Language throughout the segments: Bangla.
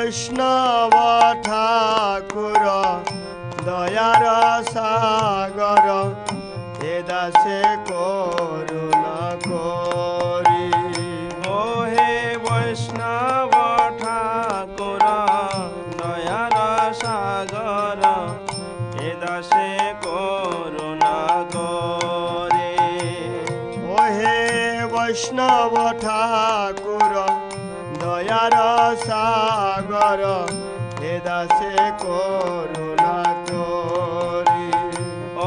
বৈষ্ণব ঠাকুর দয়ার সাগর এ দাসে করুণা করি। ও হে বৈষ্ণব ঠাকুর দয়ার সাগর এ দাসে করুণা করি। ও হে বৈষ্ণব ঠাকুর দয়ার সাগর এ দাসে করুণা করি।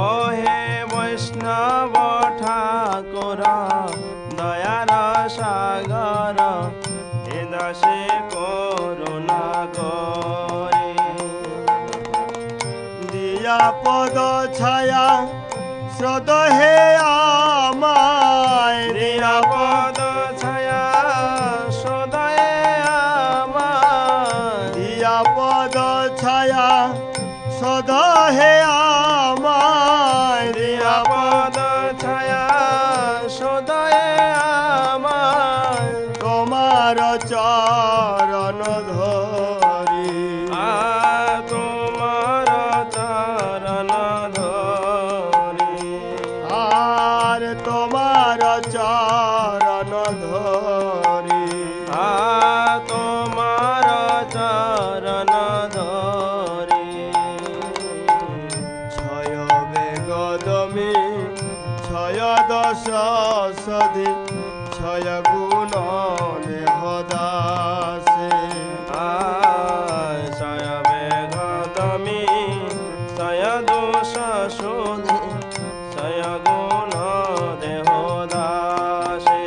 ও হে বৈষ্ণব ঠাকুর দয়ার সাগর এ দাসে করুণা করি। দিয়া পদ ছায়া শ্রদ হে আমায়, দিয়া পদ ছায়া সদয়ে আমায়। দিয়া পদ ছায়া শ্রদ হে আমায়, দিয়া পদ ছায়া সদয়ে আমায়। তোমার চরণ ধরি, তোমার চরণ ধরি। আর তোমার চরণ ধরি। তোমার চরণ ধরি। ছয় বেগদমি ছয় দশ সধি ছয় গুণ দেহ দাসে। ছয় বেগদমি ছয় দোষ শোধি ছয় গুণ দেহ দাসে।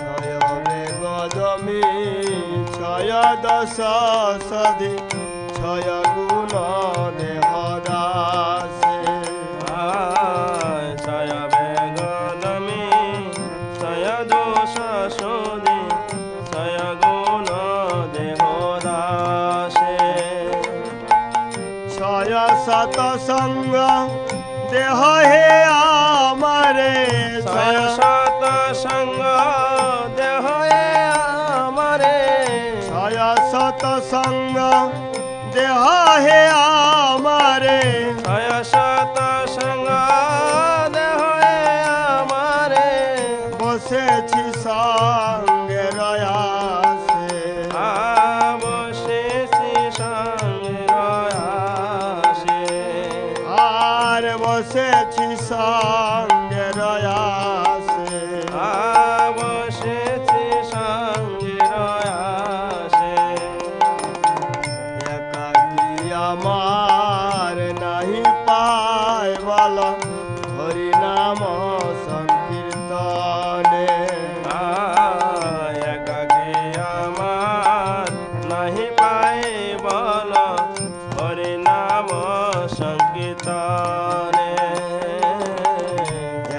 ছয় বেগদমি ছয় দশ সধি ছয় গুণ দেহ দাসে। ছয় বেগদমি ছয় দোষ শোধি ছয় গুণ দেহ দাসে। ছয় সত সঙ্গ দেহ হে আমারে, ছয় শত সঙ্গ দেহ আমারে। ছয় শত সঙ্গ দেহ হে আমারে। ছয় শত সঙ্গ দেহ আমারে। বসেছি সঙ্গে রয়াসে, বসেছি সঙ্গে আসে। আর বসেছি সঙ্গে রয়াসে। বসেছি সঙ্গে আসে। একাকী আমার নাহি পায় বল হরি নাম সংকীর্তনে। একাকী আমার নাহি পাই বল হরি নাম সংকীর্তনে।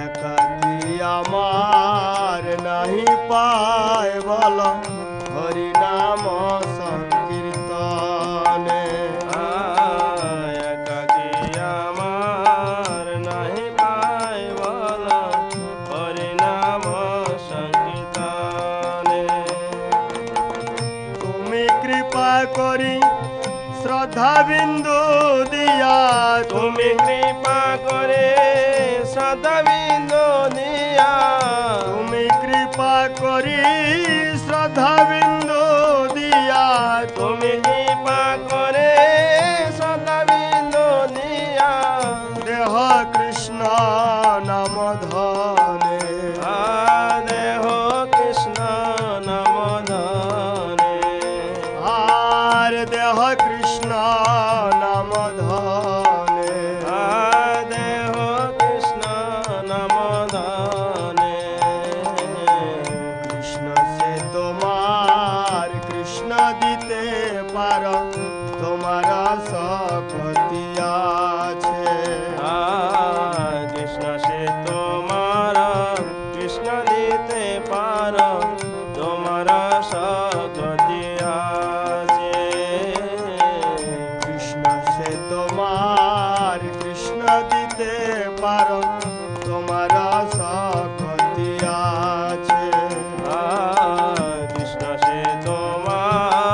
একাকী আমার নাহি পায় বল হরি নাম সংকীর্তনে। একাকী আমার নাহি পাই বল হরি নাম সংকীর্তনে। তুমি কৃপা করি শ্রদ্ধা বিন্দু দিয়া, তুমি কৃপা করে সদা বিন্দু দিয়া। তুমি কৃপা করি শ্রদ্ধা বিন্দু দিয়া। তুমি কৃপা করে সদা বিন্দু দিয়া। দেহ কৃষ্ণ নাম ধনে, দেহ কৃষ্ণ নাম ধনে। আর দেহ কৃষ্ণ নাম ধনে। দেহ কৃষ্ণ নাম ধনে। কৃষ্ণ সে তোমার কৃষ্ণ দিতে পার, তোমার শক্তি আছে। কৃষ্ণ সে তোমার কৃষ্ণ দিতে পার, তোমার শক্তি আছে। কৃষ্ণ সে তোমার কৃষ্ণ দিতে পার, তোমার শক্তি আছে। কৃষ্ণ সে তোমার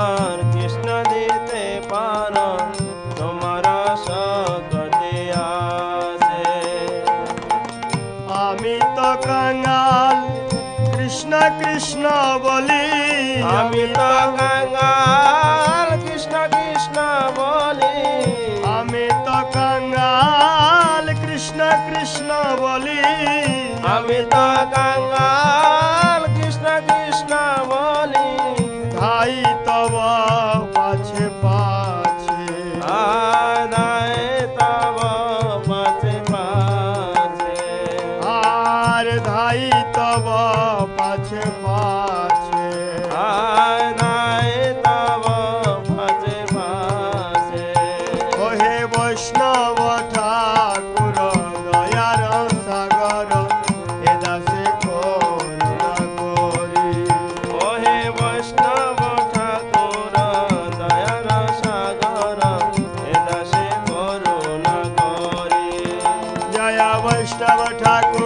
আমি তো কাঙ্গাল কৃষ্ণ কৃষ্ণ বলি আমি তো কাঙ্গাল কৃষ্ণ কৃষ্ণ বলি আমি তো কাঙ্গাল কৃষ্ণ কৃষ্ণ বলি ধাই তব পাছে পাছে আদায় তব পাছে পাছে আর ধাই তব পাছে পাছে আদায় তব পাছে পাছে ওহে বৈষ্ণব ঠাকুর দয়ার সাগর এ দাসে করুণা করি ওহে বৈষ্ণব ঠাকুর দয়ার সাগর এ দাসে করুণা করি জয় বৈষ্ণব ঠাকুর